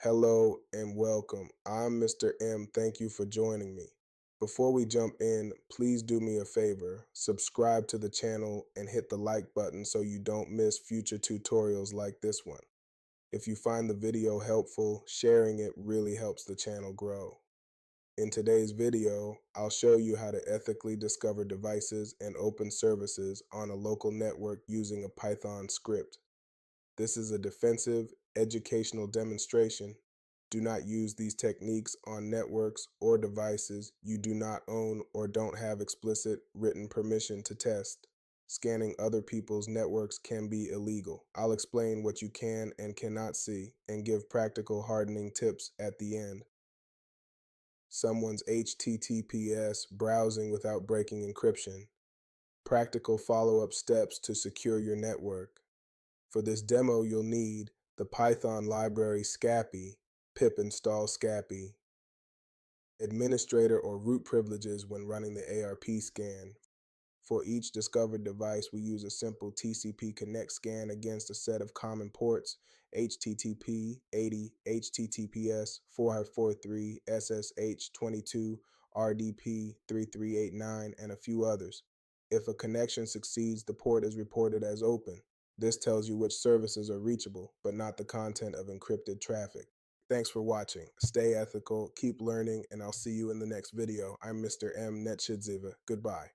Hello and welcome. I'm Mr. M. Thank you for joining me. Before we jump in, please do me a favor, subscribe to the channel and hit the like button so you don't miss future tutorials like this one. If you find the video helpful, sharing it really helps the channel grow. In today's video, I'll show you how to ethically discover devices and open services on a local network using a Python script. This is a defensive, educational demonstration. Do not use these techniques on networks or devices you do not own or don't have explicit written permission to test. Scanning other people's networks can be illegal. I'll explain what you can and cannot see and give practical hardening tips at the end. Someone's HTTPS browsing without breaking encryption. Practical follow-up steps to secure your network. For this demo, you'll need the Python library Scapy, pip install Scapy, administrator or root privileges when running the ARP scan. For each discovered device, we use a simple TCP connect scan against a set of common ports, HTTP 80, HTTPS 443, SSH 22, RDP 3389, and a few others. If a connection succeeds, the port is reported as open. This tells you which services are reachable, but not the content of encrypted traffic. Thanks for watching. Stay ethical, keep learning, and I'll see you in the next video. I'm Mr. M Netshidzivhe. Goodbye.